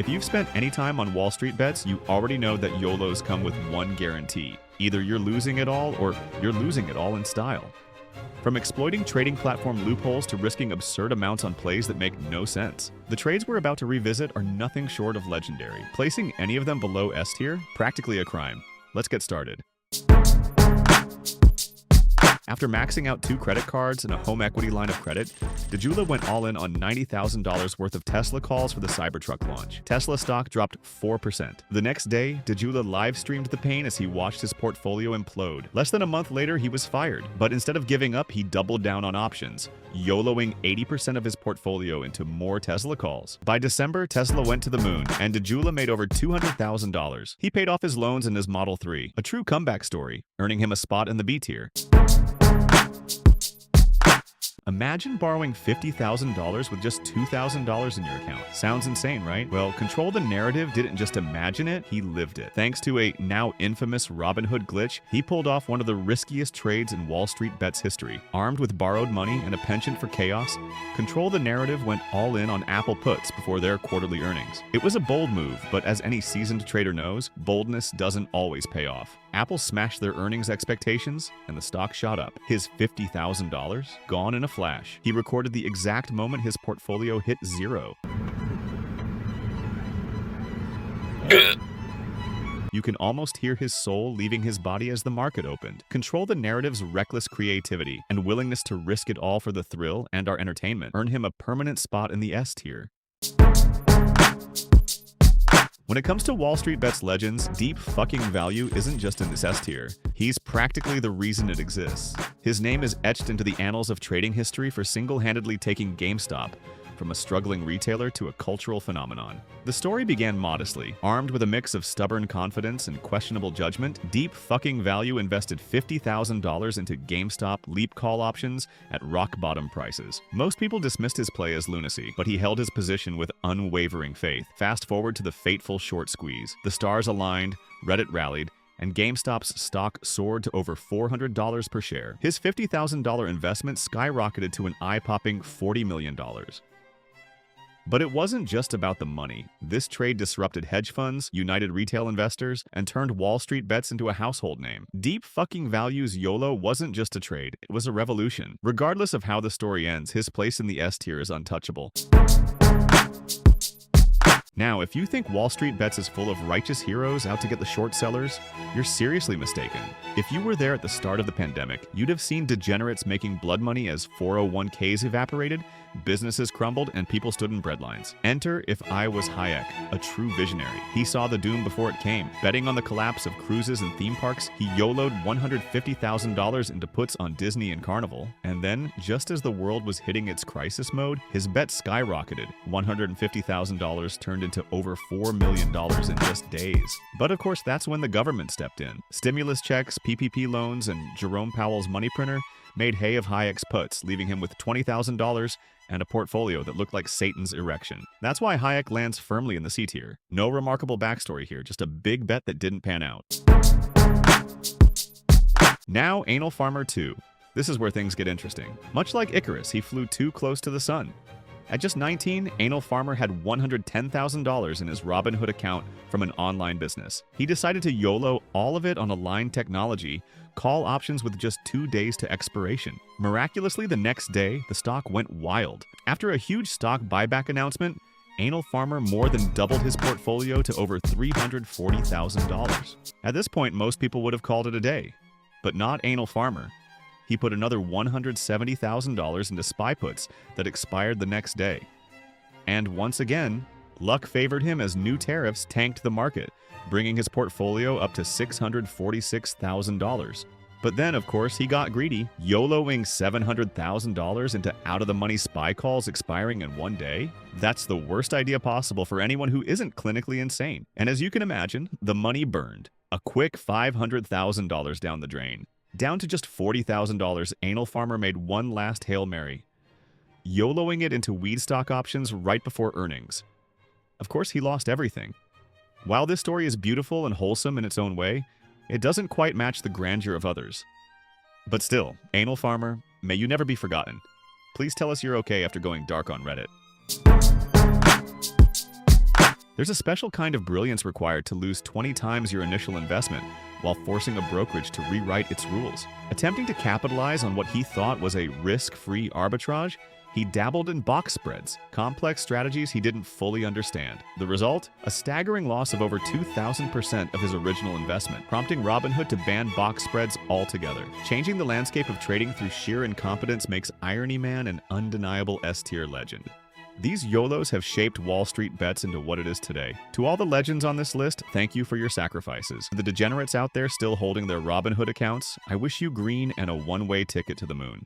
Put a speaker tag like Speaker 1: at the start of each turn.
Speaker 1: If you've spent any time on Wallstreetbets, you already know that YOLOs come with one guarantee. Either you're losing it all or you're losing it all in style. From exploiting trading platform loopholes to risking absurd amounts on plays that make no sense. The trades we're about to revisit are nothing short of legendary. Placing any of them below S tier? Practically a crime. Let's get started. After maxing out 2 credit cards and a home equity line of credit, Dejula went all in on $90,000 worth of Tesla calls for the Cybertruck launch. Tesla stock dropped 4%. The next day, Dejula live-streamed the pain as he watched his portfolio implode. Less than a month later, he was fired. But instead of giving up, he doubled down on options, YOLOing 80% of his portfolio into more Tesla calls. By December, Tesla went to the moon, and Dejula made over $200,000. He paid off his loans in his Model 3, a true comeback story, earning him a spot in the B tier. Imagine borrowing $50,000 with just $2,000 in your account. Sounds insane, right? Well, ControlTheNarrative didn't just imagine it, he lived it. Thanks to a now infamous Robinhood glitch, he pulled off one of the riskiest trades in Wallstreetbets history. Armed with borrowed money and a penchant for chaos, ControlTheNarrative went all in on Apple puts before their quarterly earnings. It was a bold move, but as any seasoned trader knows, boldness doesn't always pay off. Apple smashed their earnings expectations, and the stock shot up. His $50,000 gone in a flash. He recorded the exact moment his portfolio hit zero. You can almost hear his soul leaving his body as the market opened. ControlTheNarrative's reckless creativity and willingness to risk it all for the thrill and our entertainment earned him a permanent spot in the S tier. When it comes to Wallstreetbets legends, DeepFuckingValue isn't just in this S tier. He's practically the reason it exists. His name is etched into the annals of trading history for single-handedly taking GameStop from a struggling retailer to a cultural phenomenon. The story began modestly. Armed with a mix of stubborn confidence and questionable judgment, DeepFuckingValue invested $50,000 into GameStop leap call options at rock-bottom prices. Most people dismissed his play as lunacy, but he held his position with unwavering faith. Fast forward to the fateful short squeeze. The stars aligned, Reddit rallied, and GameStop's stock soared to over $400 per share. His $50,000 investment skyrocketed to an eye-popping $40 million. But it wasn't just about the money. This trade disrupted hedge funds, united retail investors, and turned Wallstreetbets into a household name. DeepFuckingValue's YOLO wasn't just a trade, it was a revolution. Regardless of how the story ends, his place in the S tier is untouchable. Now, if you think Wallstreetbets is full of righteous heroes out to get the short sellers, you're seriously mistaken. If you were there at the start of the pandemic, you'd have seen degenerates making blood money as 401ks evaporated, businesses crumbled, and people stood in breadlines. Enter If I Was Hayek, a true visionary. He saw the doom before it came. Betting on the collapse of cruises and theme parks, he YOLO'd $150,000 into puts on Disney and Carnival. And then, just as the world was hitting its crisis mode, his bet skyrocketed. $150,000 turned into over $4 million in just days. But of course, that's when the government stepped in. Stimulus checks, PPP loans, and Jerome Powell's money printer made hay of Hayek's puts, leaving him with $20,000 and a portfolio that looked like Satan's erection. That's why Hayek lands firmly in the C tier. No remarkable backstory here, just a big bet that didn't pan out. Now, Anal Farmer 2. This is where things get interesting. Much like Icarus, he flew too close to the sun. At just 19, Anal Farmer had $110,000 in his Robinhood account from an online business. He decided to YOLO all of it on Align Technology, call options with just 2 days to expiration. Miraculously, the next day, the stock went wild. After a huge stock buyback announcement, Anal Farmer more than doubled his portfolio to over $340,000. At this point, most people would have called it a day, but not Anal Farmer. He put another $170,000 into SPY puts that expired the next day. And once again, luck favored him as new tariffs tanked the market, bringing his portfolio up to $646,000. But then, of course, he got greedy, YOLOing $700,000 into out-of-the-money SPY calls expiring in one day. That's the worst idea possible for anyone who isn't clinically insane. And as you can imagine, the money burned. A quick $500,000 down the drain. Down to just $40,000, Anal Farmer made one last Hail Mary, YOLOing it into weed stock options right before earnings. Of course, he lost everything. While this story is beautiful and wholesome in its own way, it doesn't quite match the grandeur of others. But still, Anal Farmer, may you never be forgotten. Please tell us you're okay after going dark on Reddit. There's a special kind of brilliance required to lose 20 times your initial investment while forcing a brokerage to rewrite its rules. Attempting to capitalize on what he thought was a risk-free arbitrage, he dabbled in box spreads, complex strategies he didn't fully understand. The result? A staggering loss of over 2,000% of his original investment, prompting Robinhood to ban box spreads altogether. Changing the landscape of trading through sheer incompetence makes Irony Man an undeniable S-tier legend. These YOLOs have shaped Wallstreetbets into what it is today. To all the legends on this list, thank you for your sacrifices. To the degenerates out there still holding their Robinhood accounts, I wish you green and a one-way ticket to the moon.